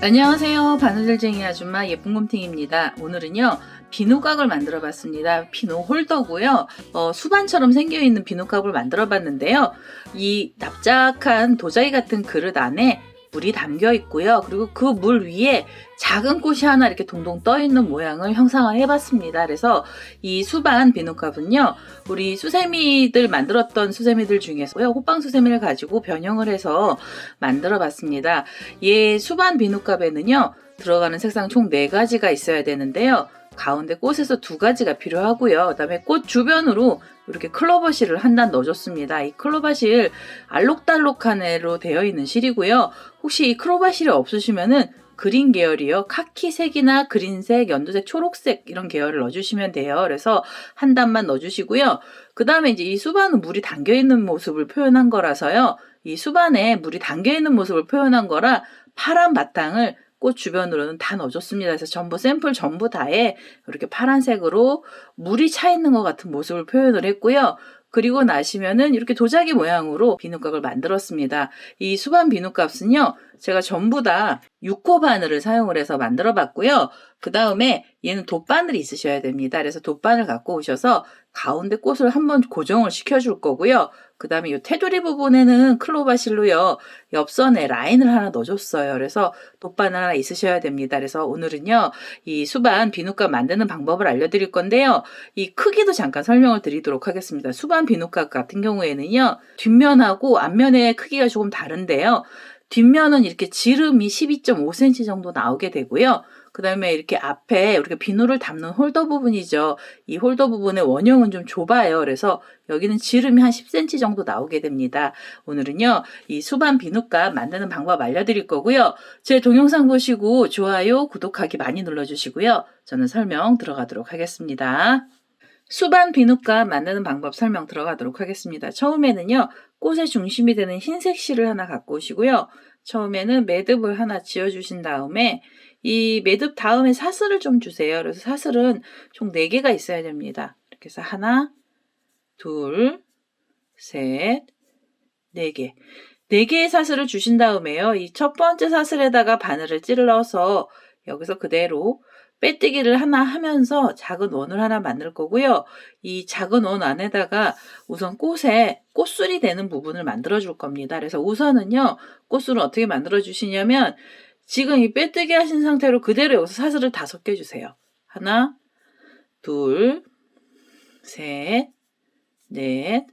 안녕하세요. 바느질쟁이 아줌마 예쁜곰탱입니다. 오늘은요 비누각을 만들어 봤습니다. 비누 홀더고요. 수반처럼 생겨있는 비누각을 만들어 봤는데요. 이 납작한 도자기 같은 그릇 안에 물이 담겨 있고요. 그리고 그 물 위에 작은 꽃이 하나 이렇게 동동 떠 있는 모양을 형상을 해봤습니다. 그래서 이 수반 비누갑은요, 우리 수세미들 만들었던 수세미들 중에서요, 호빵 수세미를 가지고 변형을 해서 만들어 봤습니다. 이 수반 비누갑에는요, 들어가는 색상 총 4가지가 있어야 되는데요. 가운데 꽃에서 2가지가 필요하고요. 그 다음에 꽃 주변으로 이렇게 클로버실을 한 단 넣어줬습니다. 이 클로버실 알록달록한 애로 되어 있는 실이고요. 혹시 이 클로버실이 없으시면은 그린 계열이요. 카키색이나 그린색, 연두색, 초록색 이런 계열을 넣어주시면 돼요. 그래서 한 단만 넣어주시고요. 그 다음에 이제 이 수반은 물이 담겨있는 모습을 표현한 거라서요. 이 수반에 물이 담겨있는 모습을 표현한 거라 파란 바탕을 꽃 주변으로는 다 넣어줬습니다. 그래서 전부 샘플 전부 다에 이렇게 파란색으로 물이 차 있는 것 같은 모습을 표현을 했고요. 그리고 나시면은 이렇게 도자기 모양으로 비누각을 만들었습니다. 이 수반 비누값은요, 제가 전부 다 6호 바늘을 사용을 해서 만들어 봤고요. 그 다음에 얘는 돗바늘이 있으셔야 됩니다. 그래서 돗바늘 갖고 오셔서 가운데 꽃을 한번 고정을 시켜줄 거고요. 그 다음에 이 테두리 부분에는 클로바실로요, 옆선에 라인을 하나 넣어줬어요. 그래서 돗바늘 하나 있으셔야 됩니다. 그래서 오늘은요, 이 수반 비누값 만드는 방법을 알려드릴 건데요. 이 크기도 잠깐 설명을 드리도록 하겠습니다. 수반 비누값 같은 경우에는요, 뒷면하고 앞면의 크기가 조금 다른데요. 뒷면은 이렇게 지름이 12.5cm 정도 나오게 되고요. 그 다음에 이렇게 앞에 우리가 비누를 담는 홀더 부분이죠. 이 홀더 부분의 원형은 좀 좁아요. 그래서 여기는 지름이 한 10cm 정도 나오게 됩니다. 오늘은요, 이 수반 비누값 만드는 방법 알려드릴 거고요. 제 동영상 보시고 좋아요, 구독하기 많이 눌러주시고요. 저는 설명 들어가도록 하겠습니다. 수반 비누값 만드는 방법 설명 들어가도록 하겠습니다. 처음에는요, 꽃의 중심이 되는 흰색 실을 하나 갖고 오시고요. 처음에는 매듭을 하나 지어주신 다음에 이 매듭 다음에 사슬을 좀 주세요. 그래서 사슬은 총 4개가 있어야 됩니다. 이렇게 해서 하나, 둘, 셋, 4개. 4개의 사슬을 주신 다음에요. 이 첫 번째 사슬에다가 바늘을 찔러서 여기서 그대로 빼뜨기를 하나 하면서 작은 원을 하나 만들 거고요. 이 작은 원 안에다가 우선 꽃에 꽃술이 되는 부분을 만들어 줄 겁니다. 그래서 우선은요, 꽃술을 어떻게 만들어 주시냐면 지금 이 빼뜨기 하신 상태로 그대로 여기서 사슬을 5개 주세요. 하나, 둘, 셋, 넷,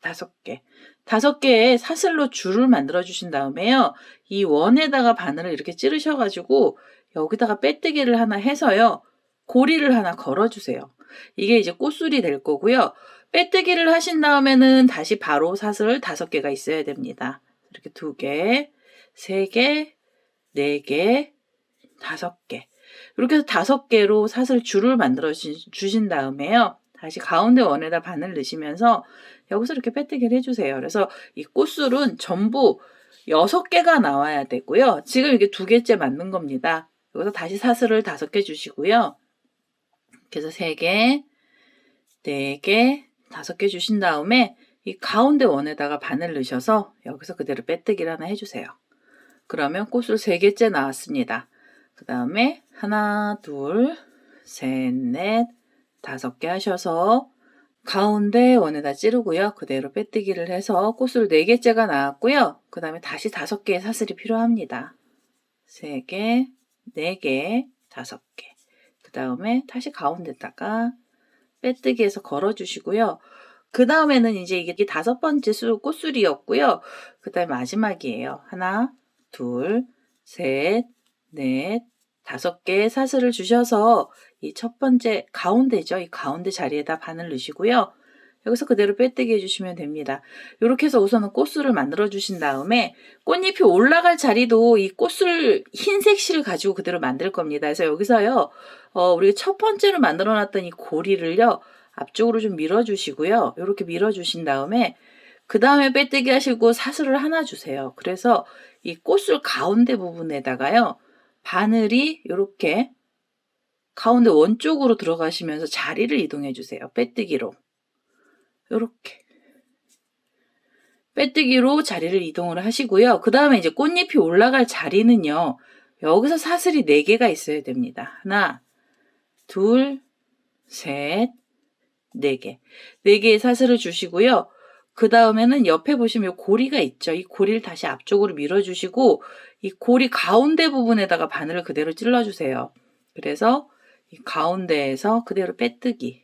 5개. 5개의 사슬로 줄을 만들어 주신 다음에요. 이 원에다가 바늘을 이렇게 찌르셔가지고 여기다가 빼뜨기를 하나 해서요. 고리를 하나 걸어주세요. 이게 이제 꽃술이 될 거고요. 빼뜨기를 하신 다음에는 다시 바로 사슬 5개가 있어야 됩니다. 이렇게 2개, 3개, 4개, 5개. 이렇게 해서 5개로 사슬 줄을 만들어 주신 다음에요. 다시 가운데 원에다 바늘 넣으시면서 여기서 이렇게 빼뜨기를 해주세요. 그래서 이 꽃술은 전부 6개가 나와야 되고요. 지금 이게 2개째 만든 겁니다. 여기서 다시 사슬을 5개 주시고요. 그래서 3개, 4개, 5개 주신 다음에 이 가운데 원에다가 바늘 넣으셔서 여기서 그대로 빼뜨기를 하나 해주세요. 그러면 꽃술 3개째 나왔습니다. 그 다음에 하나, 둘, 셋, 넷, 5개 하셔서 가운데 원에다 찌르고요. 그대로 빼뜨기를 해서 꽃술 4개째가 나왔고요. 그 다음에 다시 5개의 사슬이 필요합니다. 3개, 4개, 5개. 그 다음에 다시 가운데다가 빼뜨기해서 걸어주시고요. 그 다음에는 이제 이게 5번째 꽃술이었고요. 그 다음에 마지막이에요. 하나, 둘, 셋, 넷, 5개의 사슬을 주셔서 이 첫 번째 가운데죠. 이 가운데 자리에다 바늘 넣으시고요. 여기서 그대로 빼뜨기 해주시면 됩니다. 이렇게 해서 우선은 꽃술을 만들어 주신 다음에 꽃잎이 올라갈 자리도 이 꽃술 흰색 실을 가지고 그대로 만들 겁니다. 그래서 여기서요, 우리가 첫 번째로 만들어 놨던 이 고리를요, 앞쪽으로 좀 밀어 주시고요. 이렇게 밀어 주신 다음에 그 다음에 빼뜨기 하시고 사슬을 하나 주세요. 그래서 이 꽃술 가운데 부분에다가요, 바늘이 이렇게 가운데 원 쪽으로 들어가시면서 자리를 이동해 주세요. 빼뜨기로. 요렇게. 빼뜨기로 자리를 이동을 하시고요. 그 다음에 이제 꽃잎이 올라갈 자리는요. 여기서 사슬이 4개가 있어야 됩니다. 하나, 둘, 셋, 4개. 4개의 사슬을 주시고요. 그 다음에는 옆에 보시면 이 고리가 있죠. 이 고리를 다시 앞쪽으로 밀어주시고 이 고리 가운데 부분에다가 바늘을 그대로 찔러주세요. 그래서 이 가운데에서 그대로 빼뜨기.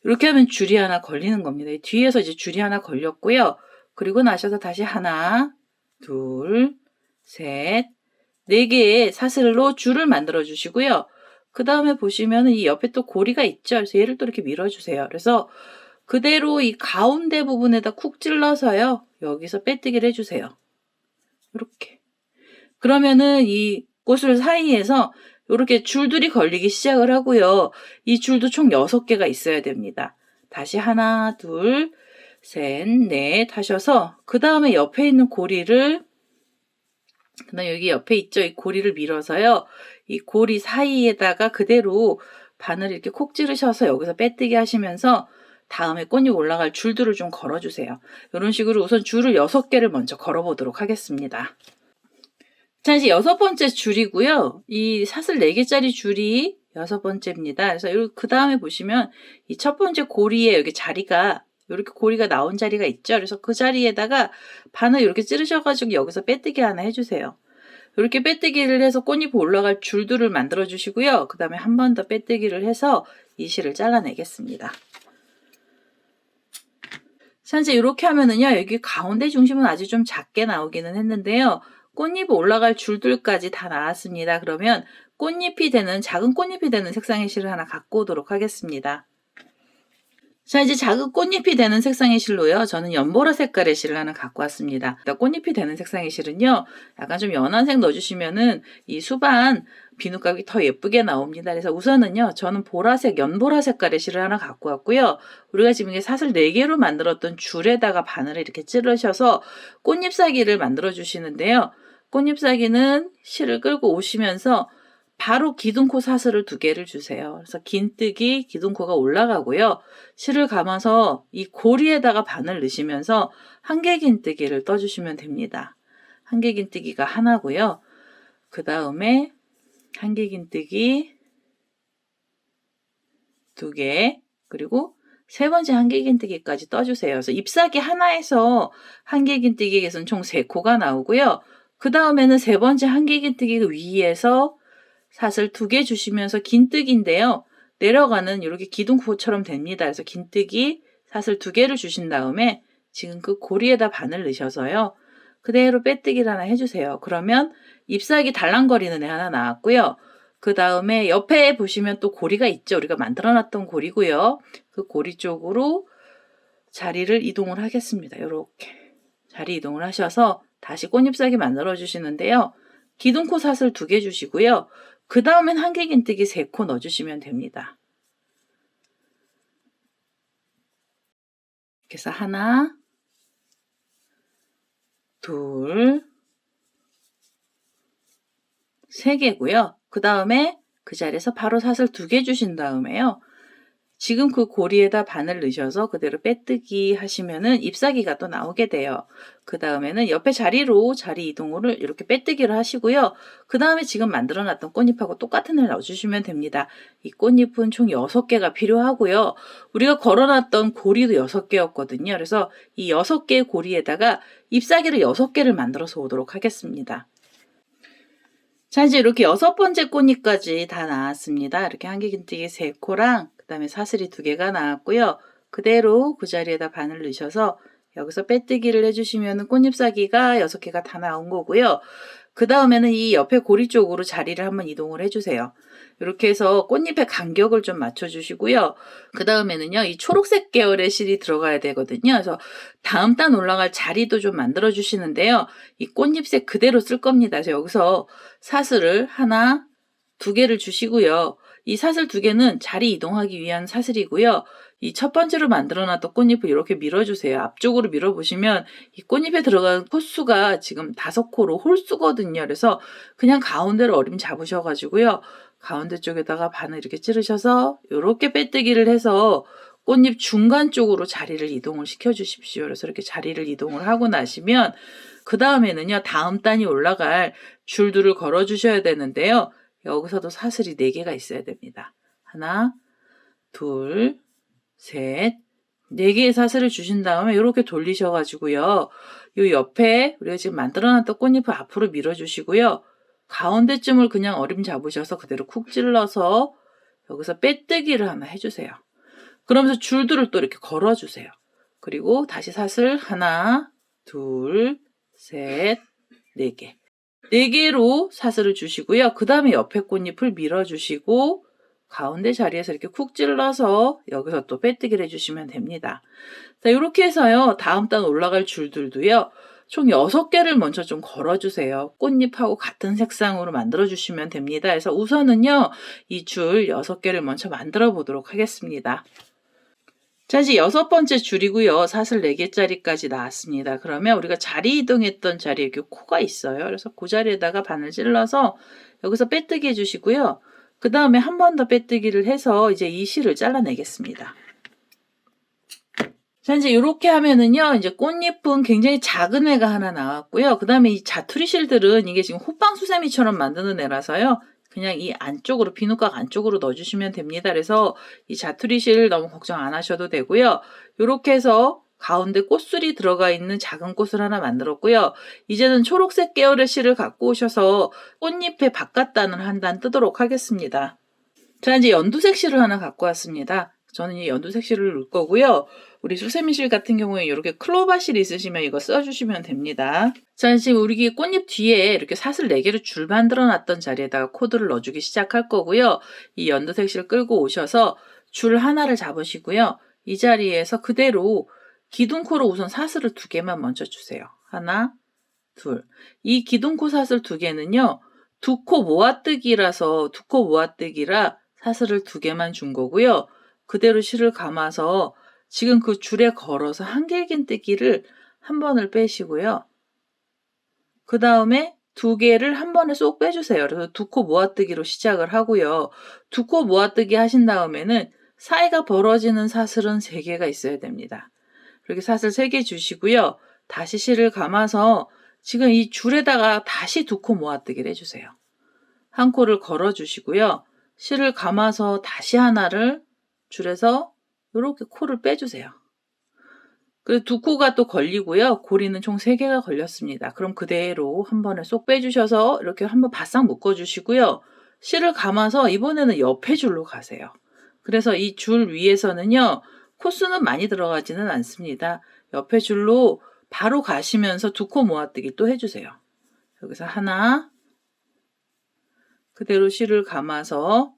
이렇게 하면 줄이 하나 걸리는 겁니다. 뒤에서 이제 줄이 하나 걸렸고요. 그리고 나셔서 다시 하나, 둘, 셋, 4개의 사슬로 줄을 만들어 주시고요. 그 다음에 보시면 이 옆에 또 고리가 있죠. 그래서 얘를 또 이렇게 밀어주세요. 그래서 그대로 이 가운데 부분에다 쿡 찔러서요. 여기서 빼뜨기를 해주세요. 이렇게. 그러면은 이 꽃을 사이에서 이렇게 줄들이 걸리기 시작을 하고요. 이 줄도 총 6개가 있어야 됩니다. 다시 하나, 둘, 셋, 넷 하셔서 그 다음에 옆에 있는 고리를 그다음 여기 옆에 있죠. 이 고리를 밀어서요. 이 고리 사이에다가 그대로 바늘을 이렇게 콕 찌르셔서 여기서 빼뜨기 하시면서 다음에 꽃잎 올라갈 줄들을 좀 걸어주세요. 이런 식으로 우선 줄을 6개를 먼저 걸어보도록 하겠습니다. 자, 이제 6번째 줄이고요. 이 사슬 4개짜리 줄이 6번째입니다. 그래서 그 다음에 보시면 이 첫 번째 고리에 여기 자리가 이렇게 고리가 나온 자리가 있죠. 그래서 그 자리에다가 바늘 이렇게 찌르셔가지고 여기서 빼뜨기 하나 해주세요. 이렇게 빼뜨기를 해서 꽃잎이 올라갈 줄들을 만들어 주시고요. 그 다음에 한 번 더 빼뜨기를 해서 이 실을 잘라내겠습니다. 자, 이제 이렇게 하면은요. 여기 가운데 중심은 아주 좀 작게 나오기는 했는데요. 꽃잎이 올라갈 줄들까지 다 나왔습니다. 그러면 꽃잎이 되는, 작은 꽃잎이 되는 색상의 실을 하나 갖고 오도록 하겠습니다. 자, 이제 작은 꽃잎이 되는 색상의 실로요. 저는 연보라 색깔의 실을 하나 갖고 왔습니다. 꽃잎이 되는 색상의 실은요. 약간 좀 연한 색 넣어주시면은 이 수반 비누각이 더 예쁘게 나옵니다. 그래서 우선은요. 저는 보라색, 연보라 색깔의 실을 하나 갖고 왔고요. 우리가 지금 이게 사슬 4개로 만들었던 줄에다가 바늘을 이렇게 찌르셔서 꽃잎사기를 만들어 주시는데요. 꽃잎사기는 실을 끌고 오시면서 바로 기둥코 사슬을 2개를 주세요. 그래서 긴뜨기, 기둥코가 올라가고요. 실을 감아서 이 고리에다가 바늘 넣으시면서 한개 긴뜨기를 떠주시면 됩니다. 한개 긴뜨기가 하나고요. 그 다음에 한개 긴뜨기 2개, 그리고 3번째 한개 긴뜨기까지 떠주세요. 그래서 잎사귀 하나에서 한개 긴뜨기에서는 총 3코가 나오고요. 그 다음에는 3번째 한개 긴뜨기 위에서 사슬 2개 주시면서 긴뜨기인데요. 내려가는 이렇게 기둥코처럼 됩니다. 그래서 긴뜨기 사슬 2개를 주신 다음에 지금 그 고리에다 바늘 넣으셔서요. 그대로 빼뜨기를 하나 해주세요. 그러면 잎사귀 달랑거리는 애 하나 나왔고요. 그 다음에 옆에 보시면 또 고리가 있죠. 우리가 만들어놨던 고리고요. 그 고리 쪽으로 자리를 이동을 하겠습니다. 이렇게 자리 이동을 하셔서 다시 꽃잎사귀 만들어 주시는데요. 기둥코 사슬 2개 주시고요. 그 다음엔 한개 긴뜨기 3코 넣어주시면 됩니다. 그래서 하나, 둘, 3개고요. 그 다음에 그 자리에서 바로 사슬 2개 주신 다음에요. 지금 그 고리에다 바늘 넣으셔서 그대로 빼뜨기 하시면은 잎사귀가 또 나오게 돼요. 그 다음에는 옆에 자리로 자리 이동을 이렇게 빼뜨기를 하시고요. 그 다음에 지금 만들어놨던 꽃잎하고 똑같은 애를 넣어주시면 됩니다. 이 꽃잎은 총 6개가 필요하고요. 우리가 걸어놨던 고리도 6개였거든요. 그래서 이 6개의 고리에다가 잎사귀를 6개를 만들어서 오도록 하겠습니다. 자, 이제 이렇게 6번째 꽃잎까지 다 나왔습니다. 이렇게 한개 긴뜨기 3코랑 그 다음에 사슬이 2개가 나왔고요. 그대로 그 자리에다 바늘 넣으셔서 여기서 빼뜨기를 해주시면 꽃잎사귀가 6개가 다 나온 거고요. 그 다음에는 이 옆에 고리 쪽으로 자리를 한번 이동을 해주세요. 이렇게 해서 꽃잎의 간격을 좀 맞춰주시고요. 그 다음에는요, 이 초록색 계열의 실이 들어가야 되거든요. 그래서 다음 단 올라갈 자리도 좀 만들어 주시는데요. 이 꽃잎색 그대로 쓸 겁니다. 그래서 여기서 사슬을 하나, 2개를 주시고요. 이 사슬 2개는 자리 이동하기 위한 사슬이고요. 이 첫 번째로 만들어놨던 꽃잎을 이렇게 밀어주세요. 앞쪽으로 밀어보시면 이 꽃잎에 들어간 코수가 지금 5코로 홀수거든요. 그래서 그냥 가운데로 어림 잡으셔가지고요. 가운데 쪽에다가 바늘 이렇게 찌르셔서 이렇게 빼뜨기를 해서 꽃잎 중간 쪽으로 자리를 이동을 시켜 주십시오. 그래서 이렇게 자리를 이동을 하고 나시면 그 다음에는요, 다음 단이 올라갈 줄들을 걸어 주셔야 되는데요. 여기서도 사슬이 4개가 있어야 됩니다. 하나, 둘, 셋, 4개의 사슬을 주신 다음에 이렇게 돌리셔가지고요. 이 옆에 우리가 지금 만들어놨던 꽃잎을 앞으로 밀어주시고요. 가운데쯤을 그냥 어림 잡으셔서 그대로 쿡 찔러서 여기서 빼뜨기를 하나 해주세요. 그러면서 줄들을 또 이렇게 걸어주세요. 그리고 다시 사슬 하나, 둘, 셋, 4개. 4개로 사슬을 주시고요. 그 다음에 옆에 꽃잎을 밀어주시고 가운데 자리에서 이렇게 쿡 찔러서 여기서 또 빼뜨기를 해주시면 됩니다. 자, 이렇게 해서요. 다음 단 올라갈 줄들도요. 총 6개를 먼저 좀 걸어주세요. 꽃잎하고 같은 색상으로 만들어주시면 됩니다. 그래서 우선은요. 이 줄 6개를 먼저 만들어 보도록 하겠습니다. 자, 이제 6번째 줄이고요. 사슬 4개짜리까지 나왔습니다. 그러면 우리가 자리 이동했던 자리에 이렇게 코가 있어요. 그래서 그 자리에다가 바늘 찔러서 여기서 빼뜨기 해주시고요. 그 다음에 한 번 더 빼뜨기를 해서 이제 이 실을 잘라내겠습니다. 자, 이제 이렇게 하면은요, 이제 꽃잎은 굉장히 작은 애가 하나 나왔고요. 그 다음에 이 자투리 실들은 이게 지금 호빵 수세미처럼 만드는 애라서요. 그냥 이 안쪽으로, 비누각 안쪽으로 넣어주시면 됩니다. 그래서 이 자투리 실 너무 걱정 안 하셔도 되고요. 이렇게 해서 가운데 꽃술이 들어가 있는 작은 꽃을 하나 만들었고요. 이제는 초록색 계열의 실을 갖고 오셔서 꽃잎의 바깥단을 한 단 뜨도록 하겠습니다. 자, 이제 연두색 실을 하나 갖고 왔습니다. 저는 이 연두색 실을 넣을 거고요. 우리 수세미 실 같은 경우에 이렇게 클로바 실 있으시면 이거 써주시면 됩니다. 자, 지금 우리 꽃잎 뒤에 이렇게 사슬 4개를 줄 만들어 놨던 자리에다가 코드를 넣어주기 시작할 거고요. 이 연두색 실 끌고 오셔서 줄 하나를 잡으시고요. 이 자리에서 그대로 기둥코로 우선 사슬을 2개만 먼저 주세요. 하나, 둘. 이 기둥코 사슬 2개는요. 2코 모아뜨기라서 2코 모아뜨기라 사슬을 2개만 준 거고요. 그대로 실을 감아서 지금 그 줄에 걸어서 한길긴뜨기를 한 번을 빼시고요. 그 다음에 2개를 한 번에 쏙 빼주세요. 그래서 2코 모아뜨기로 시작을 하고요. 2코 모아뜨기 하신 다음에는 사이가 벌어지는 사슬은 3개가 있어야 됩니다. 이렇게 사슬 3개 주시고요. 다시 실을 감아서 지금 이 줄에다가 다시 2코 모아뜨기를 해주세요. 한 코를 걸어주시고요. 실을 감아서 다시 하나를 줄에서 이렇게 코를 빼주세요. 그리고 2코가 또 걸리고요. 고리는 총 3개가 걸렸습니다. 그럼 그대로 한 번에 쏙 빼주셔서 이렇게 한번 바싹 묶어주시고요. 실을 감아서 이번에는 옆에 줄로 가세요. 그래서 이 줄 위에서는요. 코수는 많이 들어가지는 않습니다. 옆에 줄로 바로 가시면서 2코 모아뜨기 또 해주세요. 여기서 하나, 그대로 실을 감아서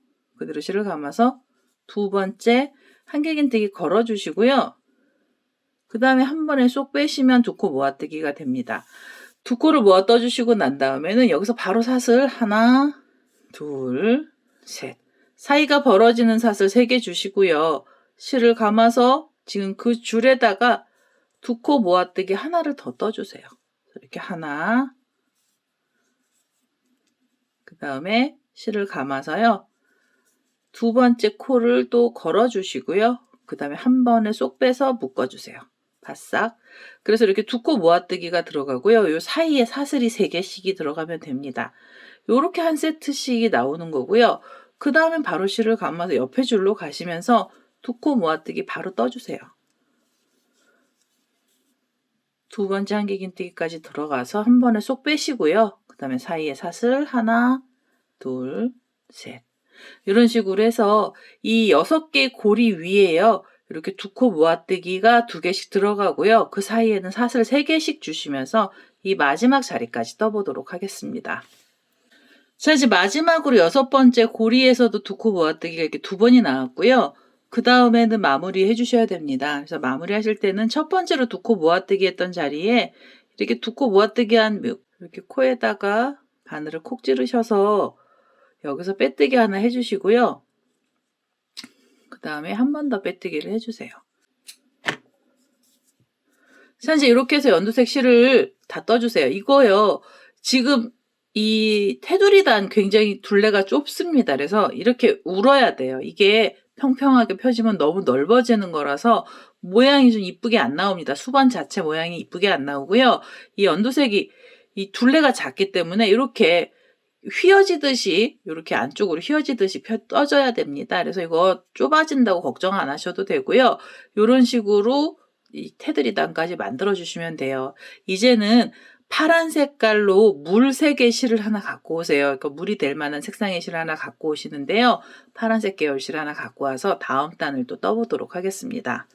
2번째 한길긴뜨기 걸어주시고요. 그 다음에 한 번에 쏙 빼시면 2코 모아뜨기가 됩니다. 2코를 모아 떠주시고 난 다음에는 여기서 바로 사슬 하나, 둘, 셋. 사이가 벌어지는 사슬 3개 주시고요. 실을 감아서 지금 그 줄에다가 2코 모아뜨기 하나를 더 떠주세요. 이렇게 하나, 그 다음에 실을 감아서요. 2번째 코를 또 걸어주시고요. 그 다음에 한 번에 쏙 빼서 묶어주세요. 바싹. 그래서 이렇게 2코 모아뜨기가 들어가고요. 요 사이에 사슬이 3개씩이 들어가면 됩니다. 요렇게 한 세트씩이 나오는 거고요. 그 다음에 바로 실을 감아서 옆에 줄로 가시면서 2코 모아뜨기 바로 떠주세요. 2번째 한길긴뜨기까지 들어가서 한 번에 쏙 빼시고요. 그 다음에 사이에 사슬 하나, 둘, 셋. 이런 식으로 해서 이 6개 고리 위에요. 이렇게 2코 모아뜨기가 2개씩 들어가고요. 그 사이에는 사슬 3개씩 주시면서 이 마지막 자리까지 떠보도록 하겠습니다. 자, 이제 마지막으로 6번째 고리에서도 2코 모아뜨기가 이렇게 2번이 나왔고요. 그 다음에는 마무리 해주셔야 됩니다. 그래서 마무리 하실 때는 첫 번째로 2코 모아뜨기 했던 자리에 이렇게 2코 모아뜨기 한 이렇게 코에다가 바늘을 콕 찌르셔서 여기서 빼뜨기 하나 해주시고요. 그 다음에 한 번 더 빼뜨기를 해주세요. 자, 이제 이렇게 해서 연두색 실을 다 떠주세요. 이거요. 지금 이 테두리단 굉장히 둘레가 좁습니다. 그래서 이렇게 울어야 돼요. 이게 평평하게 펴지면 너무 넓어지는 거라서 모양이 좀 이쁘게 안 나옵니다. 수반 자체 모양이 이쁘게 안 나오고요. 이 연두색이 이 둘레가 작기 때문에 이렇게 휘어지듯이 이렇게 안쪽으로 휘어지듯이 떠져야 됩니다. 그래서 이거 좁아진다고 걱정 안 하셔도 되고요. 이런 식으로 이 테두리단까지 만들어 주시면 돼요. 이제는 파란 색깔로 물색의 실을 하나 갖고 오세요. 그러니까 물이 될 만한 색상의 실을 하나 갖고 오시는데요. 파란색 계열 실 하나 갖고 와서 다음 단을 또 떠보도록 하겠습니다.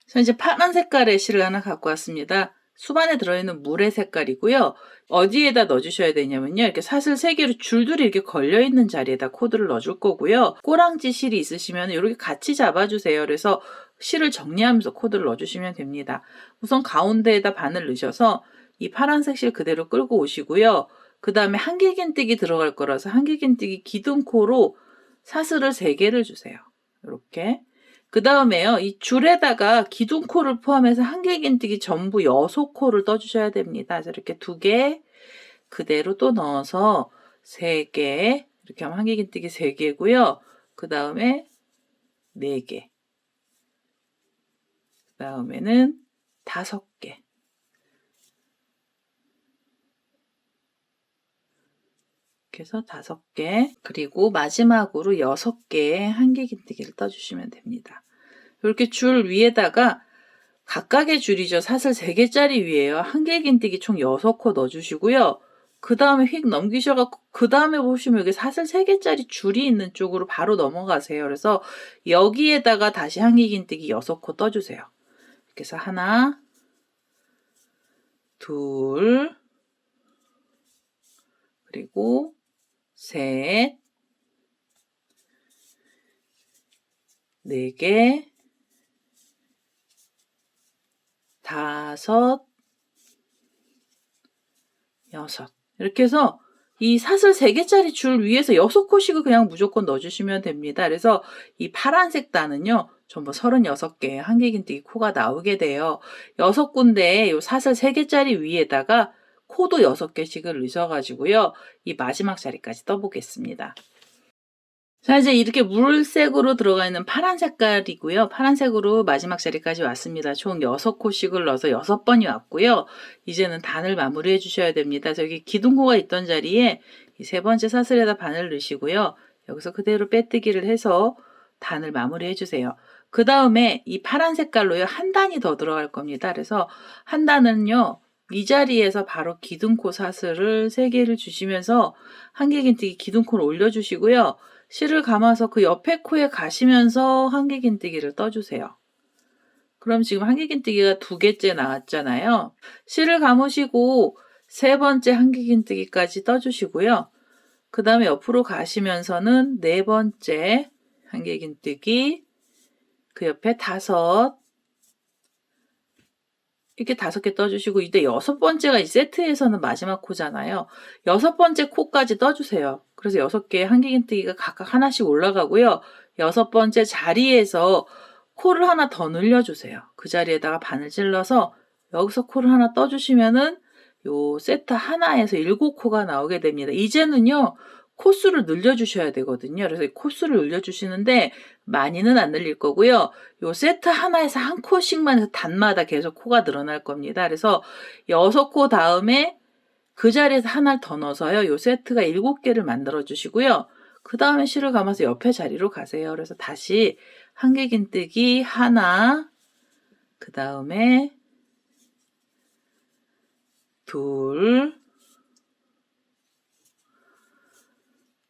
자, 이제 파란 색깔의 실을 하나 갖고 왔습니다. 수반에 들어있는 물의 색깔이고요. 어디에다 넣어주셔야 되냐면요. 이렇게 사슬 3개로 줄줄이 이렇게 걸려있는 자리에다 코드를 넣어줄 거고요. 꼬랑지 실이 있으시면 이렇게 같이 잡아주세요. 그래서 실을 정리하면서 코드를 넣어주시면 됩니다. 우선 가운데에다 바늘 넣으셔서 이 파란색 실 그대로 끌고 오시고요. 그 다음에 한길긴뜨기 들어갈 거라서 한길긴뜨기 기둥코로 사슬을 3개를 주세요. 이렇게. 그 다음에요. 이 줄에다가 기둥코를 포함해서 한길긴뜨기 전부 6코를 떠주셔야 됩니다. 그래서 이렇게 2개 그대로 또 넣어서 3개 이렇게 하면 한길긴뜨기 3개고요. 그 다음에 4개 그 다음에는 5개 이렇게 해서 5개 그리고 마지막으로 6개의 한길긴뜨기를 떠주시면 됩니다. 이렇게 줄 위에다가 각각의 줄이죠. 사슬 3개짜리 위에요. 한길긴뜨기 총 6코 넣어주시고요. 그 다음에 휙 넘기셔갖고 그 다음에 보시면 여기 사슬 3개짜리 줄이 있는 쪽으로 바로 넘어가세요. 그래서 여기에다가 다시 한길긴뜨기 6코 떠주세요. 이렇게 해서 하나, 둘, 그리고 셋, 4개, 5, 6 이렇게 해서 이 사슬 3개짜리 줄 위에서 6코씩을 그냥 무조건 넣어주시면 됩니다. 그래서 이 파란색 단은요. 전부 36개의 한길긴뜨기 코가 나오게 돼요. 6군데에 이 사슬 3개짜리 위에다가 코도 6개씩을 넣으셔가지고요. 이 마지막 자리까지 떠보겠습니다. 자, 이제 이렇게 물색으로 들어가 있는 파란 색깔이고요. 파란색으로 마지막 자리까지 왔습니다. 총 6코씩을 넣어서 6번이 왔고요. 이제는 단을 마무리해 주셔야 됩니다. 저기 기둥코가 있던 자리에 이 3번째 사슬에다 바늘 넣으시고요. 여기서 그대로 빼뜨기를 해서 단을 마무리해 주세요. 그 다음에 이 파란 색깔로요. 한 단이 더 들어갈 겁니다. 그래서 한 단은요. 이 자리에서 바로 기둥코 사슬을 3개를 주시면서 한길긴뜨기 기둥코를 올려주시고요. 실을 감아서 그 옆에 코에 가시면서 한길긴뜨기를 떠주세요. 그럼 지금 한길긴뜨기가 2개째 나왔잖아요. 실을 감으시고 3번째 한길긴뜨기까지 떠주시고요. 그 다음에 옆으로 가시면서는 4번째 한길긴뜨기, 그 옆에 5, 이렇게 5개 떠주시고 이때 6번째가 이 세트에서는 마지막 코잖아요. 6번째 코까지 떠주세요. 그래서 6개의 한길긴뜨기가 각각 하나씩 올라가고요. 6번째 자리에서 코를 하나 더 늘려주세요. 그 자리에다가 바늘 찔러서 여기서 코를 하나 떠주시면은 요 세트 하나에서 7코가 나오게 됩니다. 이제는요. 코수를 늘려주셔야 되거든요. 그래서 코수를 늘려주시는데 많이는 안 늘릴 거고요. 요 세트 하나에서 한 코씩만 해서 단마다 계속 코가 늘어날 겁니다. 그래서 6코 다음에 그 자리에서 하나를 더 넣어서요. 요 세트가 7개를 만들어 주시고요. 그 다음에 실을 감아서 옆에 자리로 가세요. 그래서 다시 한길긴뜨기 하나, 그 다음에 둘,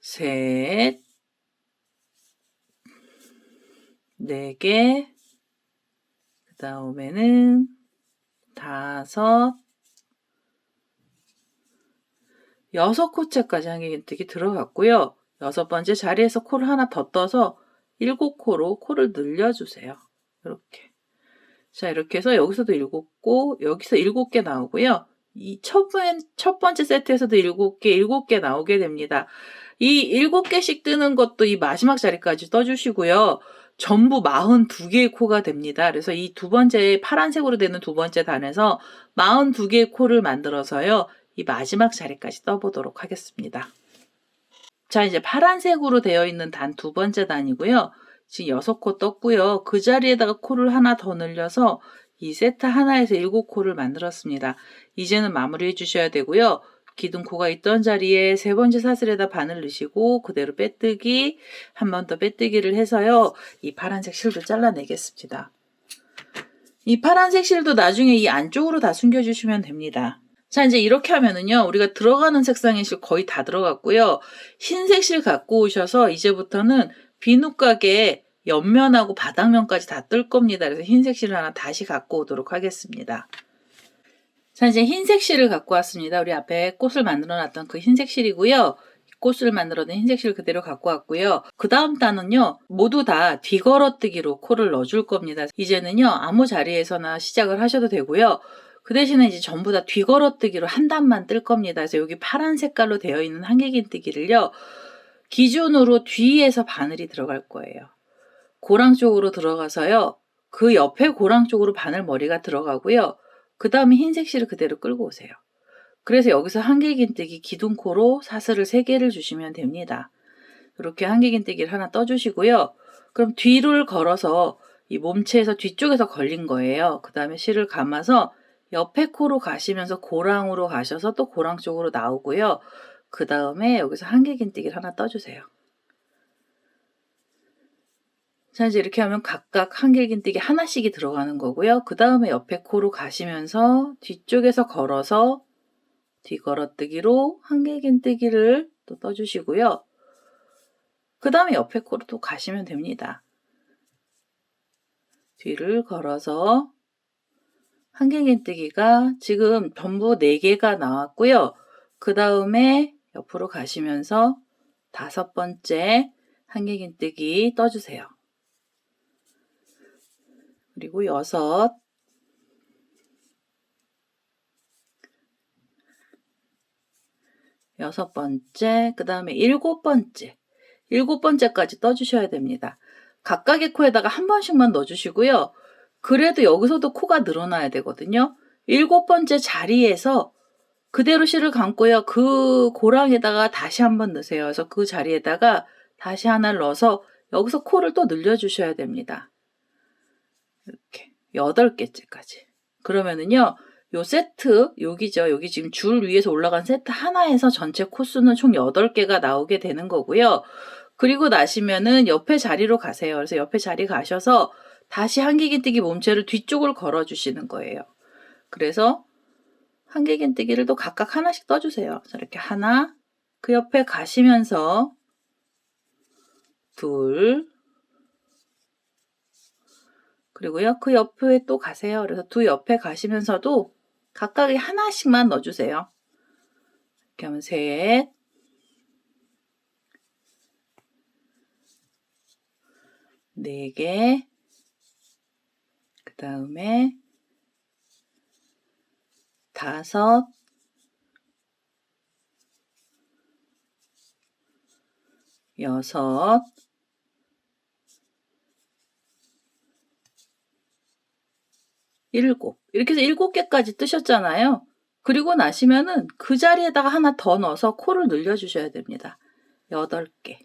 셋, 4개, 그 다음에는 5, 6코째까지 한길긴뜨기 들어갔고요. 6번째 자리에서 코를 하나 더 떠서 7코로 코를 늘려주세요. 이렇게. 자, 이렇게 해서 여기서도 7코, 여기서 7개 나오고요. 이 첫 번째 세트에서도 7개 나오게 됩니다. 이 7개씩 뜨는 것도 이 마지막 자리까지 떠주시고요. 전부 42개의 코가 됩니다. 그래서 이 2번째 파란색으로 되는 2번째 단에서 42개의 코를 만들어서요. 이 마지막 자리까지 떠보도록 하겠습니다. 자, 이제 파란색으로 되어 있는 단 두 번째 단이고요. 지금 6코 떴고요. 그 자리에다가 코를 하나 더 늘려서 이 세트 하나에서 7코를 만들었습니다. 이제는 마무리해 주셔야 되고요. 기둥코가 있던 자리에 세 번째 사슬에다 바늘 넣으시고 그대로 빼뜨기, 한 번 더 빼뜨기를 해서요. 이 파란색 실도 잘라내겠습니다. 이 파란색 실도 나중에 이 안쪽으로 다 숨겨주시면 됩니다. 자, 이제 이렇게 하면은요, 우리가 들어가는 색상의 실 거의 다 들어갔고요. 흰색 실 갖고 오셔서 이제부터는 비누가게 옆면하고 바닥면까지 다 뜰 겁니다. 그래서 흰색 실을 하나 다시 갖고 오도록 하겠습니다. 자, 이제 흰색 실을 갖고 왔습니다. 우리 앞에 꽃을 만들어 놨던 그 흰색 실이고요. 꽃을 만들어낸 흰색 실 그대로 갖고 왔고요. 그 다음 단은요, 모두 다 뒤걸어뜨기로 코를 넣어줄 겁니다. 이제는요, 아무 자리에서나 시작을 하셔도 되고요. 그 대신에 이제 전부 다 뒤걸어뜨기로 한 단만 뜰 겁니다. 그래서 여기 파란 색깔로 되어 있는 한길긴뜨기를요, 기준으로 뒤에서 바늘이 들어갈 거예요. 고랑 쪽으로 들어가서요, 그 옆에 고랑 쪽으로 바늘 머리가 들어가고요. 그 다음에 흰색 실을 그대로 끌고 오세요. 그래서 여기서 한길긴뜨기 기둥코로 사슬을 3개를 주시면 됩니다. 이렇게 한길긴뜨기를 하나 떠주시고요. 그럼 뒤를 걸어서 이 몸체에서 뒤쪽에서 걸린 거예요. 그 다음에 실을 감아서 옆에 코로 가시면서 고랑으로 가셔서 또 고랑 쪽으로 나오고요. 그 다음에 여기서 한길긴뜨기를 하나 떠주세요. 자, 이제 이렇게 하면 각각 한길긴뜨기 하나씩이 들어가는 거고요. 그 다음에 옆에 코로 가시면서 뒤쪽에서 걸어서 뒤걸어뜨기로 한길긴뜨기를 또 떠주시고요. 그 다음에 옆에 코로 또 가시면 됩니다. 뒤를 걸어서 한길긴뜨기가 지금 전부 4개가 나왔고요. 그 다음에 옆으로 가시면서 5번째 한길긴뜨기 떠주세요. 그리고 6, 6번째, 그 다음에 7번째. 7번째까지 떠주셔야 됩니다. 각각의 코에다가 한 번씩만 넣어주시고요. 그래도 여기서도 코가 늘어나야 되거든요. 7번째 자리에서 그대로 실을 감고요. 그 고랑에다가 다시 한 번 넣으세요. 그래서 그 자리에다가 다시 하나를 넣어서 여기서 코를 또 늘려주셔야 됩니다. 이렇게 8개째까지. 그러면은요, 요 세트, 여기죠. 여기 지금 줄 위에서 올라간 세트 하나에서 전체 코수는 총 8개가 나오게 되는 거고요. 그리고 나시면은 옆에 자리로 가세요. 그래서 옆에 자리 가셔서 다시 한길긴뜨기 몸체를 뒤쪽을 걸어주시는 거예요. 그래서 한길긴뜨기를 또 각각 하나씩 떠주세요. 이렇게 하나, 그 옆에 가시면서 둘, 그리고요, 그 옆에 또 가세요. 그래서 두 옆에 가시면서도 각각에 하나씩만 넣어주세요. 이렇게 하면 셋, 네 개, 그 다음에 5, 6, 7. 이렇게 해서 7개까지 뜨셨잖아요. 그리고 나시면은 그 자리에다가 하나 더 넣어서 코를 늘려주셔야 됩니다. 8개.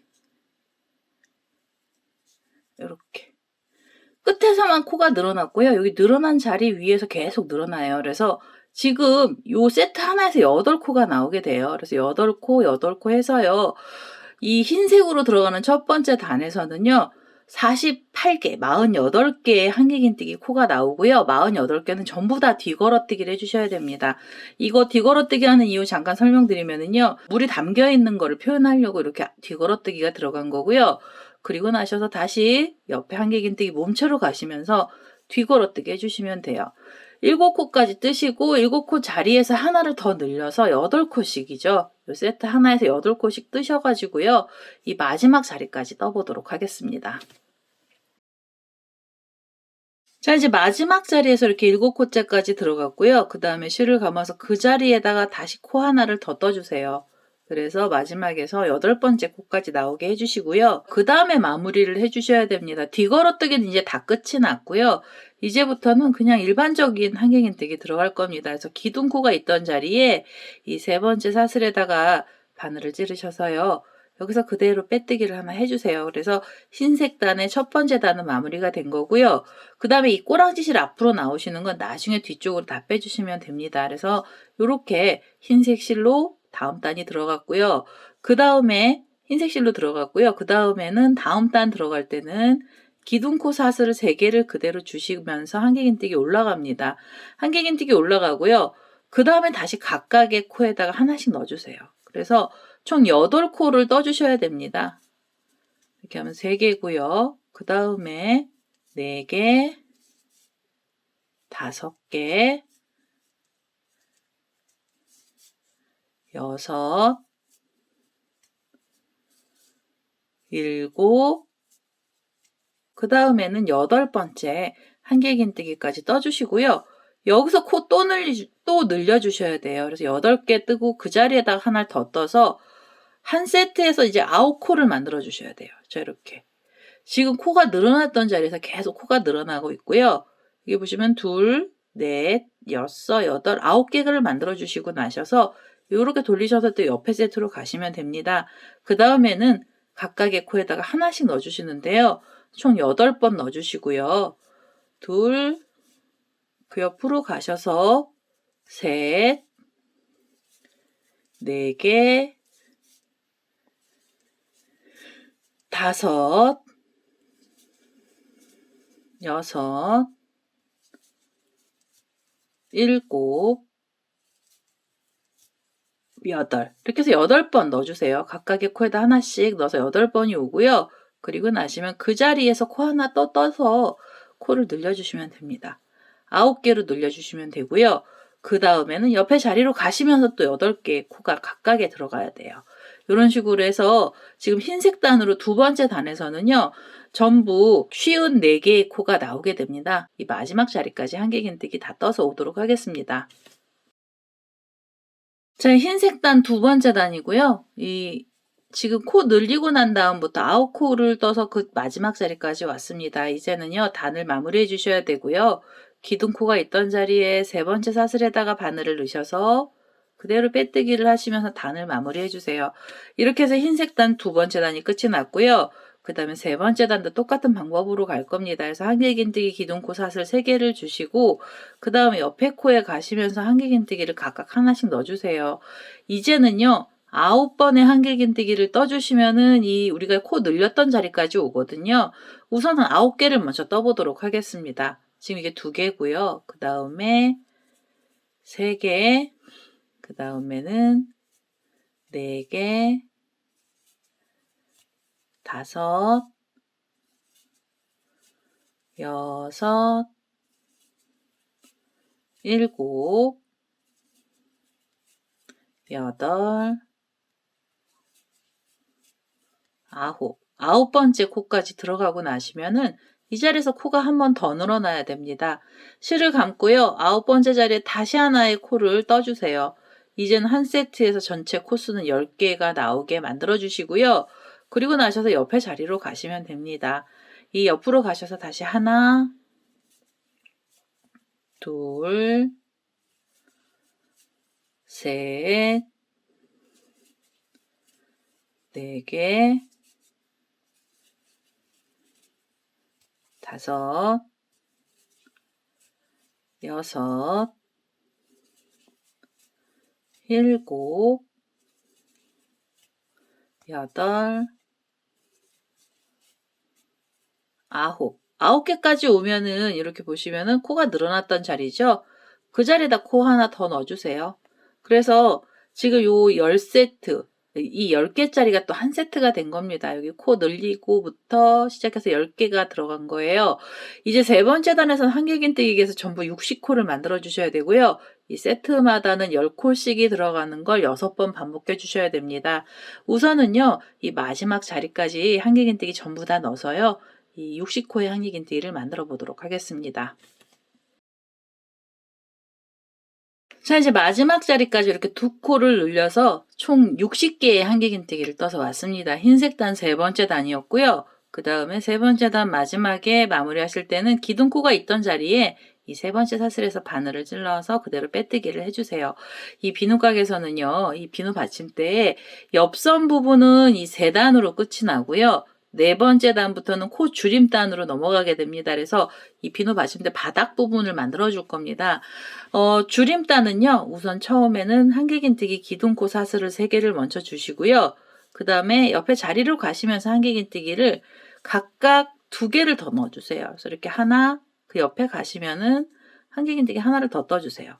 이렇게. 끝에서만 코가 늘어났고요. 여기 늘어난 자리 위에서 계속 늘어나요. 그래서 지금 요 세트 하나에서 8코가 나오게 돼요. 그래서 8코, 8코 해서요. 이 흰색으로 들어가는 첫 번째 단에서는요. 48개, 48개의 한길긴뜨기 코가 나오고요. 48개는 전부 다 뒤걸어뜨기를 해주셔야 됩니다. 이거 뒤걸어뜨기 하는 이유 잠깐 설명드리면은요. 물이 담겨 있는 거를 표현하려고 이렇게 뒤걸어뜨기가 들어간 거고요. 그리고 나셔서 다시 옆에 한길긴뜨기 몸체로 가시면서 뒤걸어뜨기 해주시면 돼요. 7코까지 뜨시고 7코 자리에서 하나를 더 늘려서 8코씩이죠. 이 세트 하나에서 8코씩 뜨셔가지고요. 이 마지막 자리까지 떠보도록 하겠습니다. 자, 이제 마지막 자리에서 이렇게 7코째까지 들어갔고요. 그 다음에 실을 감아서 그 자리에다가 다시 코 하나를 더 떠주세요. 그래서 마지막에서 8번째 코까지 나오게 해주시고요. 그 다음에 마무리를 해주셔야 됩니다. 뒤걸어뜨기는 이제 다 끝이 났고요. 이제부터는 그냥 일반적인 한길긴뜨기 들어갈 겁니다. 그래서 기둥코가 있던 자리에 이 3번째 사슬에다가 바늘을 찌르셔서요. 여기서 그대로 빼뜨기를 하나 해주세요. 그래서 흰색 단의 첫 번째 단은 마무리가 된 거고요. 그 다음에 이 꼬랑지실 앞으로 나오시는 건 나중에 뒤쪽으로 다 빼주시면 됩니다. 그래서 이렇게 흰색 실로 다음 단이 들어갔고요. 그 다음에 흰색 실로 들어갔고요. 그 다음에는 다음 단 들어갈 때는 기둥코 사슬을 3개를 그대로 주시면서 한길긴뜨기 올라갑니다. 한길긴뜨기 올라가고요. 그 다음에 다시 각각의 코에다가 하나씩 넣어주세요. 그래서 총 8코를 떠주셔야 됩니다. 이렇게 하면 3개고요. 그 다음에 4개, 5개, 6, 7, 그 다음에는 8번째 한길긴뜨기까지 떠주시고요. 여기서 코 또 늘려주셔야 돼요. 그래서 8개 뜨고 그 자리에다가 하나를 더 떠서 한 세트에서 이제 9코를 만들어 주셔야 돼요. 자, 이렇게. 지금 코가 늘어났던 자리에서 계속 코가 늘어나고 있고요. 여기 보시면 2, 4, 6, 8, 9개를 만들어 주시고 나셔서 이렇게 돌리셔서 또 옆에 세트로 가시면 됩니다. 그 다음에는 각각의 코에다가 하나씩 넣어주시는데요. 총 8번 넣어주시고요. 2, 그 옆으로 가셔서 3, 4개, 5, 6, 7, 8 이렇게 해서 8번 넣어주세요. 각각의 코에다 하나씩 넣어서 8번이 오고요. 그리고 나시면 그 자리에서 코 하나 떠서 코를 늘려주시면 됩니다. 9개로 늘려주시면 되고요. 그 다음에는 옆에 자리로 가시면서 또 8개의 코가 각각에 들어가야 돼요. 이런 식으로 해서 지금 흰색 단으로 2번째 단에서는요. 전부 쉬운 4개의 코가 나오게 됩니다. 이 마지막 자리까지 한길긴뜨기 다 떠서 오도록 하겠습니다. 자, 흰색 단 2번째 단이고요. 지금 코 늘리고 난 다음부터 9코를 떠서 그 마지막 자리까지 왔습니다. 이제는요, 단을 마무리해 주셔야 되고요. 기둥코가 있던 자리에 3번째 사슬에다가 바늘을 넣으셔서 그대로 빼뜨기를 하시면서 단을 마무리해 주세요. 이렇게 해서 흰색 단 2번째 단이 끝이 났고요. 그 다음에 3번째 단도 똑같은 방법으로 갈 겁니다. 그래서 한길긴뜨기 기둥코 사슬 3개를 주시고 그 다음에 옆에 코에 가시면서 한길긴뜨기를 각각 하나씩 넣어주세요. 이제는요. 9번의 한길긴뜨기를 떠주시면은 우리가 코 늘렸던 자리까지 오거든요. 우선은 9개를 먼저 떠보도록 하겠습니다. 지금 이게 2개고요. 그 다음에 3개, 그 다음에는 4개, 5, 6, 7, 8, 9번째 코까지 들어가고 나시면은 이 자리에서 코가 한 번 더 늘어나야 됩니다. 실을 감고요. 9번째 자리에 다시 하나의 코를 떠주세요. 이제는 한 세트에서 전체 코수는 10개가 나오게 만들어 주시고요. 그리고 나셔서 옆에 자리로 가시면 됩니다. 이 옆으로 가셔서 다시 하나, 둘, 셋, 4개, 5, 6, 7, 8, 9개까지 오면은 이렇게 보시면은 코가 늘어났던 자리죠. 그 자리에다 코 하나 더 넣어주세요. 그래서 지금 요 10세트, 이 10개짜리가 또 한 세트가 된 겁니다. 여기 코 늘리고부터 시작해서 10개가 들어간 거예요. 이제 3번째 단에서는 한길긴뜨기에서 전부 60코를 만들어 주셔야 되고요. 이 세트마다는 10코씩이 들어가는 걸 6번 반복해 주셔야 됩니다. 우선은요, 이 마지막 자리까지 한길긴뜨기 전부 다 넣어서요. 이 60코의 한길긴뜨기를 만들어 보도록 하겠습니다. 자, 이제 마지막 자리까지 이렇게 두 코를 늘려서 총 60개의 한길긴뜨기를 떠서 왔습니다. 흰색 단 세 번째 단이었고요. 그 다음에 세 번째 단 마지막에 마무리하실 때는 기둥코가 있던 자리에 이 세 번째 사슬에서 바늘을 찔러서 그대로 빼뜨기를 해주세요. 이 비누각에서는요, 이 비누 받침대에 옆선 부분은 이 세 단으로 끝이 나고요. 네 번째 단부터는 코 줄임 단으로 넘어가게 됩니다. 그래서 이 비누 받침대 바닥 부분을 만들어 줄 겁니다. 줄임단은요, 우선 처음에는 한길긴뜨기 기둥코 사슬을 3개를 먼저 주시고요. 그 다음에 옆에 자리로 가시면서 한길긴뜨기를 각각 2개를 더 넣어주세요. 그래서 이렇게 하나, 그 옆에 가시면은 한길긴뜨기 하나를 더 떠주세요.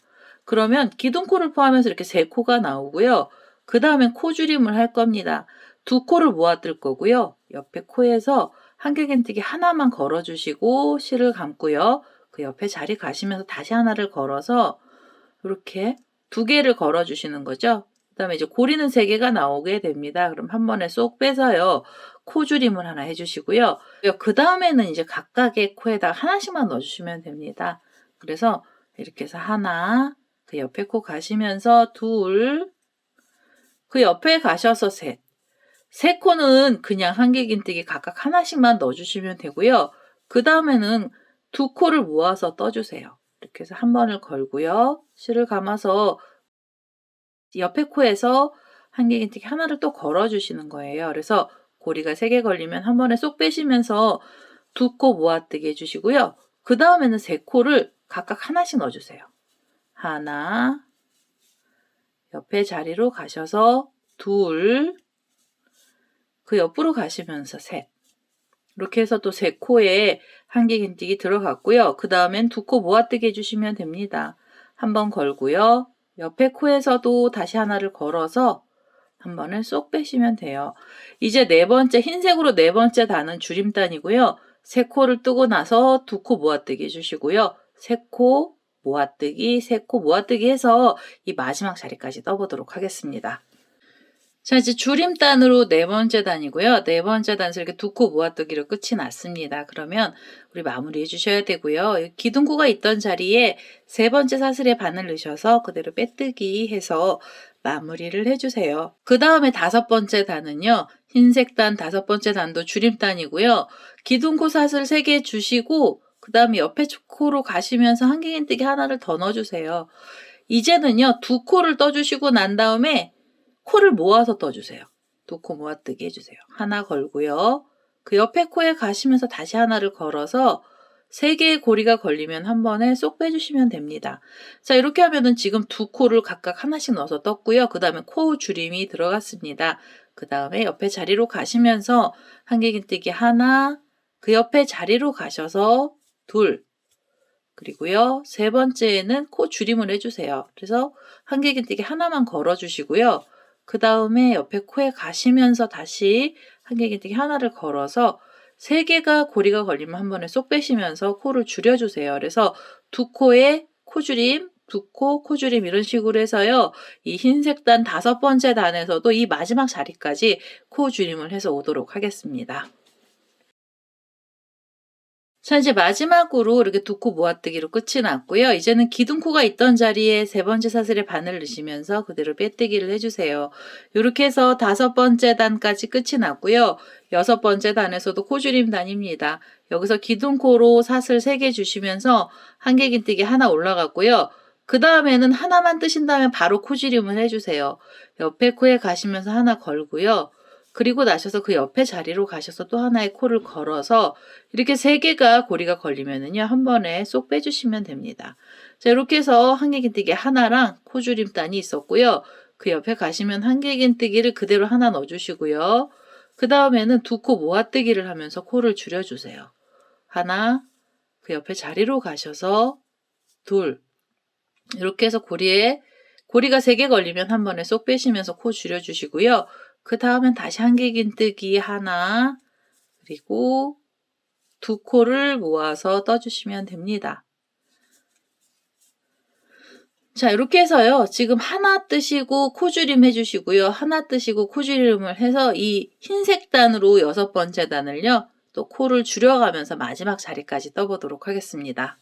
그러면 기둥코를 포함해서 이렇게 3코가 나오고요. 그 다음엔 코줄임을 할 겁니다. 2코를 모아뜰 거고요. 옆에 코에서 한길긴뜨기 하나만 걸어주시고 실을 감고요. 그 옆에 자리 가시면서 다시 하나를 걸어서 이렇게 2개를 걸어주시는 거죠. 그 다음에 이제 고리는 3개가 나오게 됩니다. 그럼 한 번에 쏙 빼서요. 코줄임을 하나 해주시고요. 그 다음에는 이제 각각의 코에다가 하나씩만 넣어주시면 됩니다. 그래서 이렇게 해서 하나, 그 옆에 코 가시면서 둘, 그 옆에 가셔서 셋. 3코는 그냥 한길긴뜨기 각각 하나씩만 넣어주시면 되고요. 그 다음에는 2코를 모아서 떠주세요. 이렇게 해서 한 번을 걸고요. 실을 감아서 옆에 코에서 한길긴뜨기 하나를 또 걸어주시는 거예요. 그래서 고리가 3개 걸리면 한 번에 쏙 빼시면서 2코 모아뜨기 해주시고요. 그 다음에는 3코를 각각 하나씩 넣어주세요. 하나, 옆에 자리로 가셔서 둘, 그 옆으로 가시면서 셋. 이렇게 해서 또 3코에 한길긴뜨기 들어갔고요. 그 다음엔 2코 모아뜨기 해주시면 됩니다. 한 번 걸고요. 옆에 코에서도 다시 하나를 걸어서 한 번을 쏙 빼시면 돼요. 이제 네 번째, 흰색으로 네 번째 단은 줄임단이고요. 3코를 뜨고 나서 2코 모아뜨기 해주시고요. 3코 모아뜨기, 3코 모아뜨기 해서 이 마지막 자리까지 떠보도록 하겠습니다. 자, 이제 줄임단으로 네 번째 단이고요. 네 번째 단에서 이렇게 2코 모아뜨기로 끝이 났습니다. 그러면 우리 마무리 해주셔야 되고요. 기둥코가 있던 자리에 세 번째 사슬에 바늘 넣으셔서 그대로 빼뜨기 해서 마무리를 해주세요. 그 다음에 5번째 단은요. 흰색 단 5번째 단도 줄임단이고요. 기둥코 사슬 3개 주시고 그 다음에 옆에 코로 가시면서 한길긴뜨기 하나를 더 넣어주세요. 이제는요. 2코를 떠주시고 난 다음에 코를 모아서 떠주세요. 2코 모아뜨기 해주세요. 하나 걸고요. 그 옆에 코에 가시면서 다시 하나를 걸어서 3개의 고리가 걸리면 한 번에 쏙 빼주시면 됩니다. 자, 이렇게 하면은 지금 2코를 각각 하나씩 넣어서 떴고요. 그 다음에 코 줄임이 들어갔습니다. 그 다음에 옆에 자리로 가시면서 한길긴뜨기 하나, 그 옆에 자리로 가셔서 둘, 그리고요. 세 번째에는 코 줄임을 해주세요. 그래서 한길긴뜨기 하나만 걸어주시고요. 그 다음에 옆에 코에 가시면서 다시 한길긴뜨기 하나를 걸어서 3개가 고리가 걸리면 한 번에 쏙 빼시면서 코를 줄여주세요. 그래서 2코에 코줄임, 2코, 코줄임 이런 식으로 해서요. 이 흰색 단 5번째 단에서도 이 마지막 자리까지 코줄임을 해서 오도록 하겠습니다. 자, 이제 마지막으로 이렇게 2코 모아뜨기로 끝이 났고요. 이제는 기둥코가 있던 자리에 세 번째 사슬에 바늘 넣으시면서 그대로 빼뜨기를 해주세요. 이렇게 해서 5번째 단까지 끝이 났고요. 6번째 단에서도 코줄임 단입니다. 여기서 기둥코로 사슬 3개 주시면서 한길긴뜨기 하나 올라갔고요. 그 다음에는 하나만 뜨신 다음에 바로 코줄임을 해주세요. 옆에 코에 가시면서 하나 걸고요. 그리고 나셔서 그 옆에 자리로 가셔서 또 하나의 코를 걸어서 이렇게 3개가 고리가 걸리면은요, 한 번에 쏙 빼주시면 됩니다. 자, 이렇게 해서 한길긴뜨기 하나랑 코줄임단이 있었고요. 그 옆에 가시면 한길긴뜨기를 그대로 하나 넣어주시고요. 그 다음에는 2코 모아뜨기를 하면서 코를 줄여주세요. 하나, 그 옆에 자리로 가셔서 둘, 이렇게 해서 고리가 3개 걸리면 한 번에 쏙 빼시면서 코 줄여주시고요. 그 다음엔 다시 한길긴뜨기 하나, 그리고 2코를 모아서 떠주시면 됩니다. 자, 이렇게 해서요. 지금 하나 뜨시고 코줄임 해주시고요. 하나 뜨시고 코줄임을 해서 이 흰색 단으로 6번째 단을요. 또 코를 줄여가면서 마지막 자리까지 떠보도록 하겠습니다.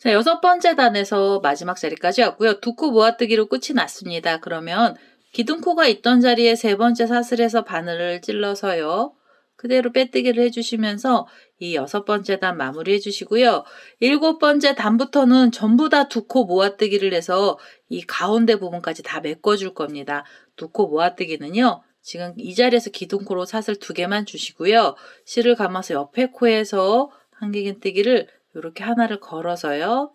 자, 6번째 단에서 마지막 자리까지 왔고요. 두 코 모아뜨기로 끝이 났습니다. 그러면 기둥코가 있던 자리에 3번째 사슬에서 바늘을 찔러서요. 그대로 빼뜨기를 해주시면서 이 6번째 단 마무리해 주시고요. 7번째 단부터는 전부 다 두 코 모아뜨기를 해서 이 가운데 부분까지 다 메꿔줄 겁니다. 두 코 모아뜨기는요. 지금 이 자리에서 기둥코로 사슬 2개만 주시고요. 실을 감아서 옆에 코에서 한길긴뜨기를 이렇게 하나를 걸어서요.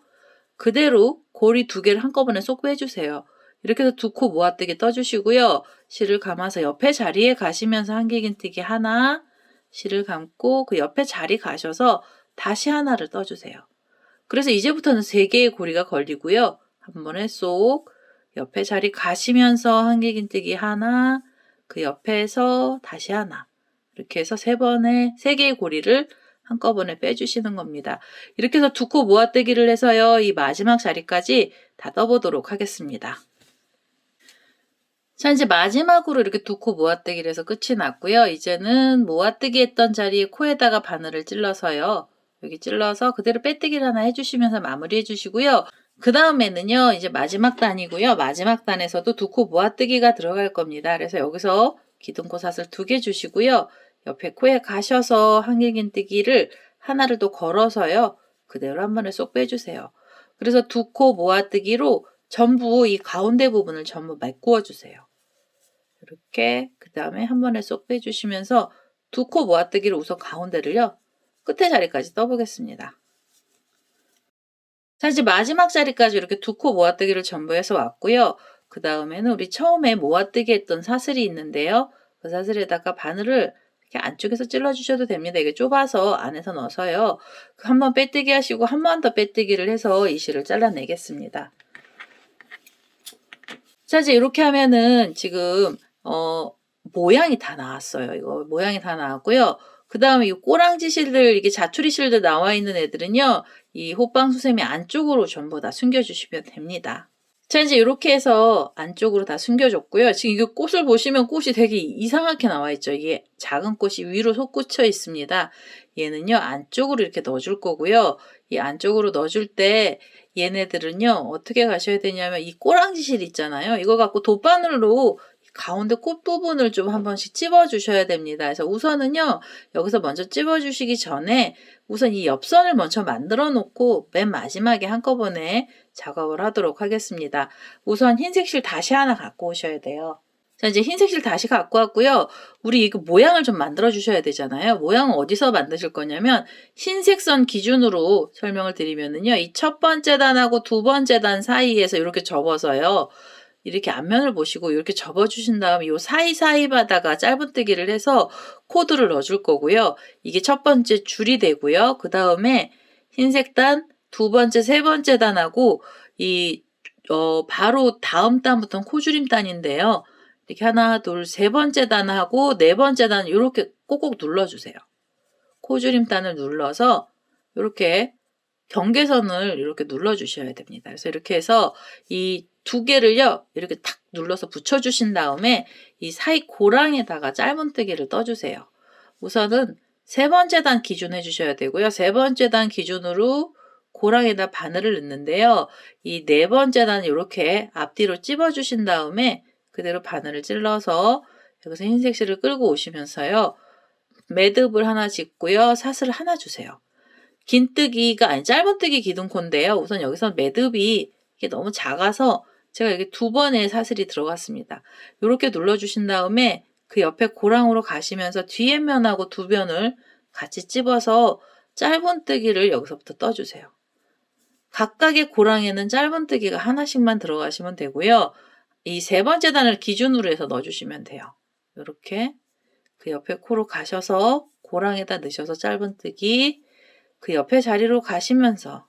그대로 고리 2개를 한꺼번에 쏙 빼주세요. 이렇게 해서 두 코 모아뜨기 떠주시고요. 실을 감아서 옆에 자리에 가시면서 한길긴뜨기 하나, 실을 감고 그 옆에 자리 가셔서 다시 하나를 떠주세요. 그래서 이제부터는 3개의 고리가 걸리고요. 한 번에 쏙 옆에 자리 가시면서 한길긴뜨기 하나, 그 옆에서 다시 하나, 이렇게 해서 3개의 고리를 한꺼번에 빼주시는 겁니다. 이렇게 해서 두 코 모아뜨기를 해서요. 이 마지막 자리까지 다 떠보도록 하겠습니다. 자, 이제 마지막으로 이렇게 두 코 모아뜨기를 해서 끝이 났고요. 이제는 모아뜨기 했던 자리에 코에다가 바늘을 찔러서요. 여기 찔러서 그대로 빼뜨기를 하나 해주시면서 마무리 해주시고요. 그 다음에는요. 이제 마지막 단이고요. 마지막 단에서도 두 코 모아뜨기가 들어갈 겁니다. 그래서 여기서 기둥코 사슬 2개 주시고요. 옆에 코에 가셔서 한길긴뜨기를 하나를 또 걸어서요. 그대로 한 번에 쏙 빼주세요. 그래서 두 코 모아뜨기로 전부 이 가운데 부분을 전부 메꾸어 주세요. 이렇게 그 다음에 한 번에 쏙 빼주시면서 두 코 모아뜨기를 우선 가운데를요. 끝에 자리까지 떠보겠습니다. 자, 이제 마지막 자리까지 이렇게 두 코 모아뜨기를 전부 해서 왔고요. 그 다음에는 우리 처음에 모아뜨기 했던 사슬이 있는데요. 그 사슬에다가 바늘을 이렇게 안쪽에서 찔러주셔도 됩니다. 이게 좁아서 안에서 넣어서요. 한 번 빼뜨기 하시고 한 번 더 빼뜨기를 해서 이 실을 잘라내겠습니다. 자, 이제 이렇게 하면은 지금 모양이 다 나왔어요. 이거 모양이 다 나왔고요. 그 다음에 이 꼬랑지 실들, 이게 자투리 실들 나와 있는 애들은요, 이 호빵 수세미 안쪽으로 전부 다 숨겨주시면 됩니다. 자, 이제 이렇게 해서 안쪽으로 다 숨겨줬고요. 지금 이거 꽃을 보시면 꽃이 되게 이상하게 나와 있죠. 이게 작은 꽃이 위로 솟구쳐 있습니다. 얘는요, 안쪽으로 이렇게 넣어줄 거고요. 이 안쪽으로 넣어줄 때 얘네들은요, 어떻게 가셔야 되냐면 이 꼬랑지 실 있잖아요. 이거 갖고 돗바늘로 가운데 꽃 부분을 좀 한 번씩 찝어 주셔야 됩니다. 그래서 우선은요, 여기서 먼저 찝어 주시기 전에 우선 이 옆선을 먼저 만들어 놓고 맨 마지막에 한꺼번에 작업을 하도록 하겠습니다. 우선 흰색 실 다시 하나 갖고 오셔야 돼요. 자, 이제 흰색 실 다시 갖고 왔고요. 우리 이거 모양을 좀 만들어 주셔야 되잖아요. 모양은 어디서 만드실 거냐면 흰색 선 기준으로 설명을 드리면은요. 이 첫 번째 단하고 두 번째 단 사이에서 이렇게 접어서요. 이렇게 앞면을 보시고 이렇게 접어주신 다음에 이 사이사이마다가 짧은뜨기를 해서 코드를 넣어줄 거고요. 이게 첫 번째 줄이 되고요. 그 다음에 흰색 단, 두 번째, 세 번째 단하고 바로 다음 단부터는 코줄임 단인데요. 이렇게 하나, 둘, 세 번째 단하고 네 번째 단 이렇게 꼭꼭 눌러주세요. 코줄임 단을 눌러서 이렇게 경계선을 이렇게 눌러주셔야 됩니다. 그래서 이렇게 해서 이 2개를요, 이렇게 탁 눌러서 붙여주신 다음에 이 사이 고랑에다가 짧은뜨기를 떠주세요. 우선은 3번째 단 기준 해주셔야 되고요. 3번째 단 기준으로 고랑에다 바늘을 넣는데요. 이 4번째 단 이렇게 앞뒤로 찝어주신 다음에 그대로 바늘을 찔러서 여기서 흰색 실을 끌고 오시면서요. 매듭을 하나 짓고요. 사슬을 하나 주세요. 긴뜨기가 아니 짧은뜨기 기둥코인데요. 우선 여기서 매듭이 이게 너무 작아서 제가 여기 2번의 사슬이 들어갔습니다. 이렇게 눌러주신 다음에 그 옆에 고랑으로 가시면서 뒤에 면하고 두 면을 같이 찝어서 짧은뜨기를 여기서부터 떠주세요. 각각의 고랑에는 짧은뜨기가 하나씩만 들어가시면 되고요. 이 3번째 단을 기준으로 해서 넣어주시면 돼요. 이렇게 그 옆에 코로 가셔서 고랑에다 넣으셔서 짧은뜨기, 그 옆에 자리로 가시면서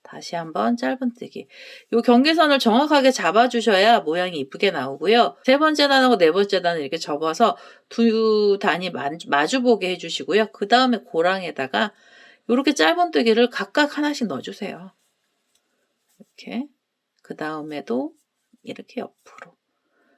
다시 한번 짧은뜨기. 이 경계선을 정확하게 잡아주셔야 모양이 이쁘게 나오고요. 3번째 단하고 4번째 단을 이렇게 접어서 두 단이 마주보게 해주시고요. 그 다음에 고랑에다가 이렇게 짧은뜨기를 각각 하나씩 넣어주세요. 이렇게. 그 다음에도 이렇게 옆으로.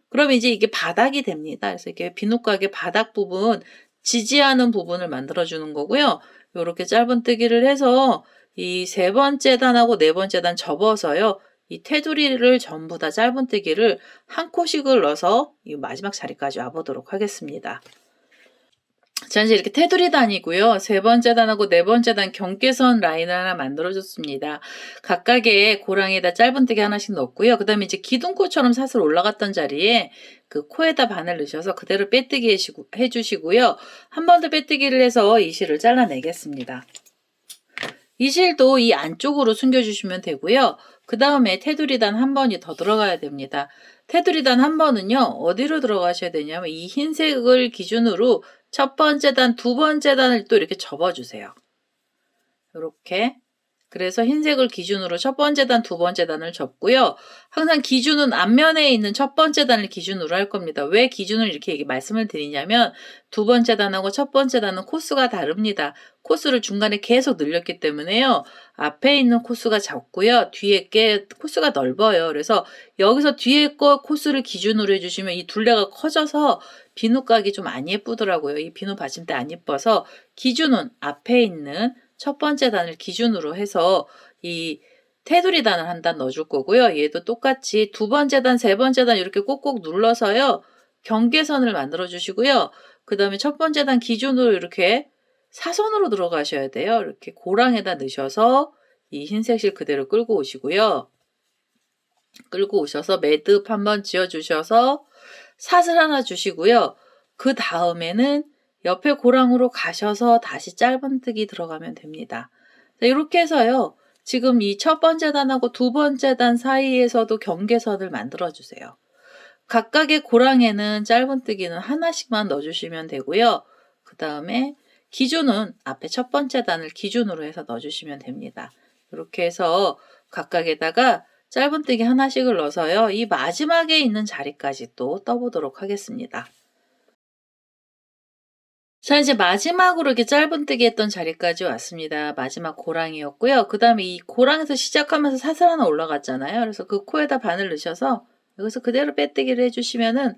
그럼 이제 이게 바닥이 됩니다. 그래서 이게 비누가게 바닥 부분, 지지하는 부분을 만들어주는 거고요. 이렇게 짧은뜨기를 해서 이 세 번째 단하고 네 번째 단 접어서요. 이 테두리를 전부 다 짧은뜨기를 한 코씩을 넣어서 이 마지막 자리까지 와보도록 하겠습니다. 자, 이제 이렇게 테두리 단이고요. 세 번째 단하고 네 번째 단 경계선 라인을 하나 만들어줬습니다. 각각의 고랑에다 짧은뜨기 하나씩 넣었고요. 그 다음에 이제 기둥코처럼 사슬 올라갔던 자리에 그 코에다 바늘 넣으셔서 그대로 빼뜨기 해주시고요. 한 번 더 빼뜨기를 해서 이 실을 잘라내겠습니다. 이 실도 이 안쪽으로 숨겨주시면 되고요. 그 다음에 테두리 단 한 번이 더 들어가야 됩니다. 테두리 단 한 번은요. 어디로 들어가셔야 되냐면 이 흰색을 기준으로 첫 번째 단, 두 번째 단을 또 이렇게 접어주세요. 이렇게. 그래서 흰색을 기준으로 첫 번째 단, 두 번째 단을 접고요. 항상 기준은 앞면에 있는 첫 번째 단을 기준으로 할 겁니다. 왜 기준을 이렇게 말씀을 드리냐면 두 번째 단하고 첫 번째 단은 코스가 다릅니다. 코스를 중간에 계속 늘렸기 때문에요. 앞에 있는 코스가 작고요. 뒤에 게 코스가 넓어요. 그래서 여기서 뒤에 거 코스를 기준으로 해주시면 이 둘레가 커져서 비누각이 좀 안 예쁘더라고요. 이 비누 받침대 안 예뻐서 기준은 앞에 있는 첫 번째 단을 기준으로 해서 이 테두리 단을 한 단 넣어줄 거고요. 얘도 똑같이 두 번째 단, 세 번째 단 이렇게 꼭꼭 눌러서요. 경계선을 만들어 주시고요. 그 다음에 첫 번째 단 기준으로 이렇게 사선으로 들어가셔야 돼요. 이렇게 고랑에다 넣으셔서 이 흰색 실 그대로 끌고 오시고요. 끌고 오셔서 매듭 한번 지어 주셔서 사슬 하나 주시고요. 그 다음에는 옆에 고랑으로 가셔서 다시 짧은뜨기 들어가면 됩니다. 이렇게 해서요. 지금 이 첫 번째 단하고 두 번째 단 사이에서도 경계선을 만들어 주세요. 각각의 고랑에는 짧은뜨기는 하나씩만 넣어주시면 되고요. 그 다음에 기준은 앞에 첫 번째 단을 기준으로 해서 넣어주시면 됩니다. 이렇게 해서 각각에다가 짧은뜨기 하나씩을 넣어서요. 이 마지막에 있는 자리까지 또 떠보도록 하겠습니다. 자, 이제 마지막으로 이렇게 짧은뜨기 했던 자리까지 왔습니다. 마지막 고랑이었고요. 그 다음에 이 고랑에서 시작하면서 사슬 하나 올라갔잖아요. 그래서 그 코에다 바늘 넣으셔서 여기서 그대로 빼뜨기를 해주시면은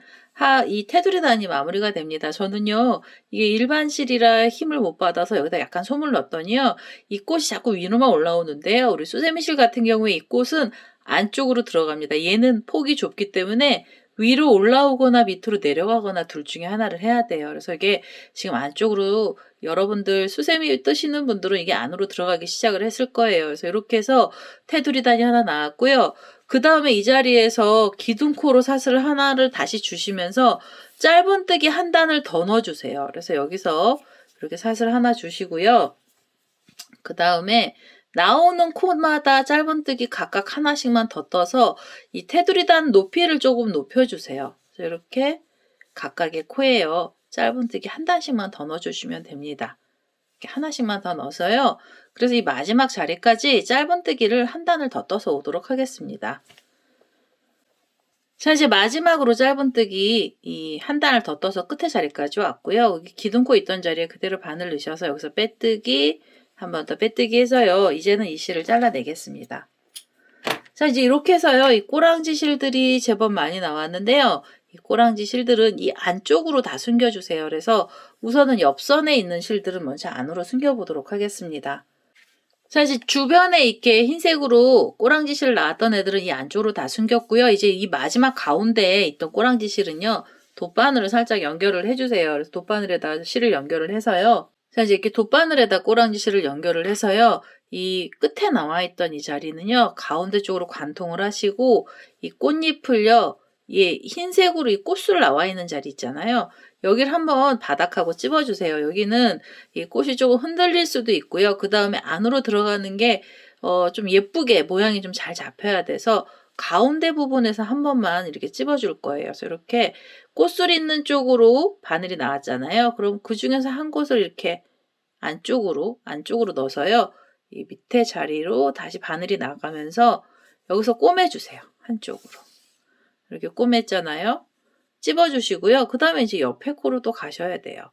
이 테두리 단이 마무리가 됩니다. 저는요, 이게 일반 실이라 힘을 못 받아서 여기다 약간 솜을 넣었더니요, 이 꽃이 자꾸 위로만 올라오는데요. 우리 수세미 실 같은 경우에 이 꽃은 안쪽으로 들어갑니다. 얘는 폭이 좁기 때문에 위로 올라오거나 밑으로 내려가거나 둘 중에 하나를 해야 돼요. 그래서 이게 지금 안쪽으로 여러분들 수세미 뜨시는 분들은 이게 안으로 들어가기 시작을 했을 거예요. 그래서 이렇게 해서 테두리 단이 하나 나왔고요. 그 다음에 이 자리에서 기둥코로 사슬 하나를 다시 주시면서 짧은뜨기 한 단을 더 넣어주세요. 그래서 여기서 이렇게 사슬 하나 주시고요. 그 다음에 나오는 코마다 짧은뜨기 각각 하나씩만 더 떠서 이 테두리 단 높이를 조금 높여주세요. 그래서 이렇게 각각의 코에요. 짧은뜨기 한 단씩만 더 넣어주시면 됩니다. 이렇게 하나씩만 더 넣어서요. 그래서 이 마지막 자리까지 짧은뜨기를 한 단을 더 떠서 오도록 하겠습니다. 자, 이제 마지막으로 짧은뜨기 이 한 단을 더 떠서 끝에 자리까지 왔고요. 여기 기둥코 있던 자리에 그대로 바늘 넣으셔서 여기서 빼뜨기 한 번 더 빼뜨기 해서요. 이제는 이 실을 잘라내겠습니다. 자, 이제 이렇게 해서요. 이 꼬랑지 실들이 제법 많이 나왔는데요. 이 꼬랑지 실들은 이 안쪽으로 다 숨겨주세요. 그래서 우선은 옆선에 있는 실들은 먼저 안으로 숨겨보도록 하겠습니다. 자, 이제 주변에 이렇게 흰색으로 꼬랑지 실 나왔던 애들은 이 안쪽으로 다 숨겼고요. 이제 이 마지막 가운데에 있던 꼬랑지 실은요. 돗바늘을 살짝 연결을 해주세요. 그래서 돗바늘에다 실을 연결을 해서요. 자, 이제 이렇게 돗바늘에다 꼬랑지 실을 연결을 해서요. 이 끝에 나와 있던 이 자리는요. 가운데 쪽으로 관통을 하시고 이 꽃잎을요. 흰색으로 이 꽃술 나와 있는 자리 있잖아요. 여기를 한번 바닥하고 찝어주세요. 여기는 이 꽃이 조금 흔들릴 수도 있고요. 그 다음에 안으로 들어가는 게 좀 예쁘게 모양이 좀 잘 잡혀야 돼서 가운데 부분에서 한 번만 이렇게 찝어줄 거예요. 그래서 이렇게 꽃술 있는 쪽으로 바늘이 나왔잖아요. 그럼 그 중에서 한 곳을 이렇게 안쪽으로 넣어서요. 이 밑에 자리로 다시 바늘이 나가면서 여기서 꼬매주세요. 한쪽으로. 이렇게 꼬맸잖아요. 찝어주시고요. 그 다음에 이제 옆에 코로 또 가셔야 돼요.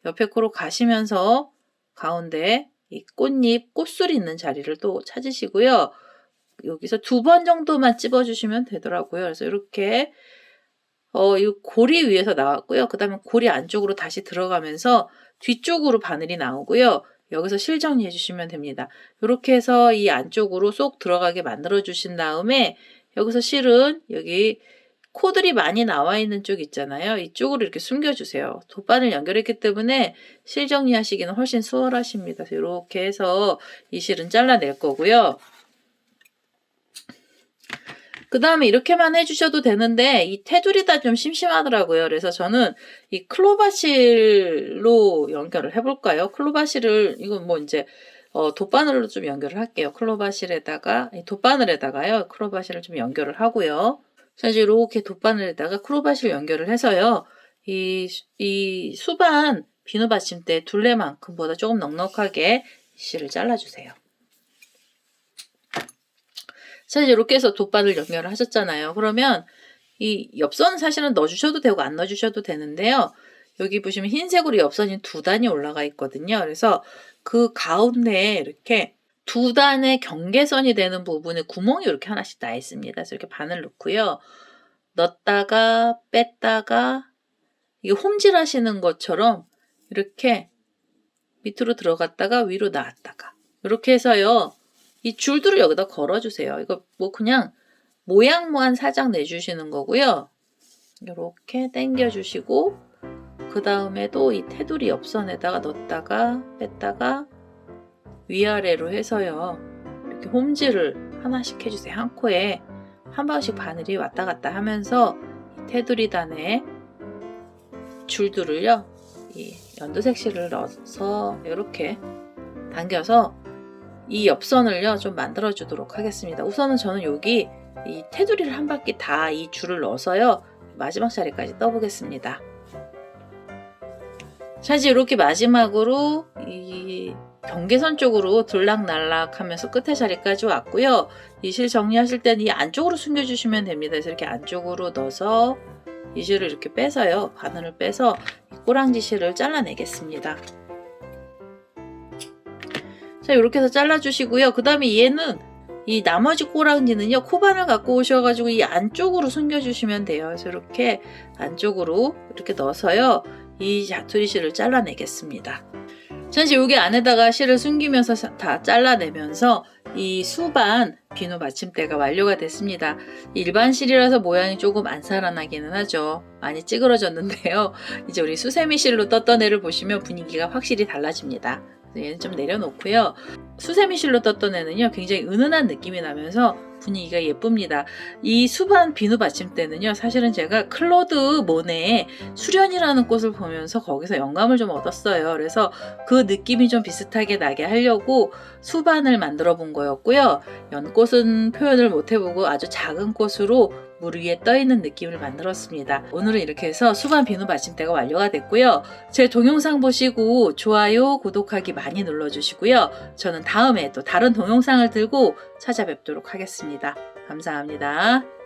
옆에 코로 가시면서 가운데 이 꽃잎, 꽃술 있는 자리를 또 찾으시고요. 여기서 두 번 정도만 찝어주시면 되더라고요. 그래서 이렇게 이 고리 위에서 나왔고요. 그 다음에 고리 안쪽으로 다시 들어가면서 뒤쪽으로 바늘이 나오고요. 여기서 실 정리해 주시면 됩니다. 이렇게 해서 이 안쪽으로 쏙 들어가게 만들어 주신 다음에 여기서 실은 여기 코들이 많이 나와 있는 쪽 있잖아요. 이쪽으로 이렇게 숨겨주세요. 돗바늘 연결했기 때문에 실 정리하시기는 훨씬 수월하십니다. 이렇게 해서 이 실은 잘라낼 거고요. 그 다음에 이렇게만 해주셔도 되는데 이 테두리다 좀 심심하더라고요. 그래서 저는 이 클로바실로 연결을 해볼까요? 클로바실을 이건 뭐 이제 돗바늘로 좀 연결을 할게요. 클로바실에다가 돗바늘에다가요. 클로바실을 좀 연결을 하고요. 자, 이제 이렇게 돗바늘에다가 클로바실 연결을 해서요. 이 수반 비누 받침대 둘레만큼보다 조금 넉넉하게 실을 잘라주세요. 자, 이제 이렇게 해서 돗바늘 연결을 하셨잖아요. 그러면 이 엽선은 사실은 넣어주셔도 되고 안 넣어주셔도 되는데요. 여기 보시면 흰색으로 엽선이 2단이 올라가 있거든요. 그래서 그 가운데에 이렇게 2단의 경계선이 되는 부분에 구멍이 이렇게 하나씩 나 있습니다. 그래서 이렇게 바늘 넣고요. 넣었다가 뺐다가 이게 홈질 하시는 것처럼 이렇게 밑으로 들어갔다가 위로 나왔다가 이렇게 해서요. 이 줄들을 여기다 걸어주세요. 이거 뭐 그냥 모양만 살짝 내주시는 거고요. 이렇게 당겨주시고 그 다음에도 이 테두리 옆선에다가 넣었다가 뺐다가 위아래로 해서요. 이렇게 홈질을 하나씩 해주세요. 한 코에 한 방씩 바늘이 왔다 갔다 하면서 이 테두리 단에 줄들을요. 이 연두색 실을 넣어서 이렇게 당겨서 이 옆선을요 좀 만들어 주도록 하겠습니다. 우선은 저는 여기 이 테두리를 한 바퀴 다 이 줄을 넣어서요 마지막 자리까지 떠보겠습니다. 자, 이제 이렇게 마지막으로 이 경계선 쪽으로 들락날락 하면서 끝에 자리까지 왔고요. 이 실 정리하실 때는 이 안쪽으로 숨겨주시면 됩니다. 그래서 이렇게 안쪽으로 넣어서 이 실을 이렇게 빼서요. 바늘을 빼서 이 꼬랑지 실을 잘라내겠습니다. 자, 이렇게 해서 잘라주시고요. 그 다음에 얘는 이 나머지 꼬랑지는요. 코바늘 갖고 오셔가지고 이 안쪽으로 숨겨주시면 돼요. 그래서 이렇게 안쪽으로 이렇게 넣어서요. 이 자투리 실을 잘라내겠습니다. 자, 이제 여기 안에다가 실을 숨기면서 다 잘라내면서 이 수반 비누 받침대가 완료가 됐습니다. 일반 실이라서 모양이 조금 안 살아나기는 하죠. 많이 찌그러졌는데요. 이제 우리 수세미 실로 떴던 애를 보시면 분위기가 확실히 달라집니다. 얘는 좀 내려놓고요. 수세미 실로 떴던 애는요. 굉장히 은은한 느낌이 나면서 분위기가 예쁩니다. 이 수반 비누 받침대는요. 사실은 제가 클로드 모네의 수련이라는 꽃을 보면서 거기서 영감을 좀 얻었어요. 그래서 그 느낌이 좀 비슷하게 나게 하려고 수반을 만들어 본 거였고요. 연꽃은 표현을 못 해보고 아주 작은 꽃으로 물 위에 떠있는 느낌을 만들었습니다. 오늘은 이렇게 해서 수반 비누 받침대가 완료가 됐고요. 제 동영상 보시고 좋아요, 구독하기 많이 눌러주시고요. 저는 다음에 또 다른 동영상을 들고 찾아뵙도록 하겠습니다. 감사합니다.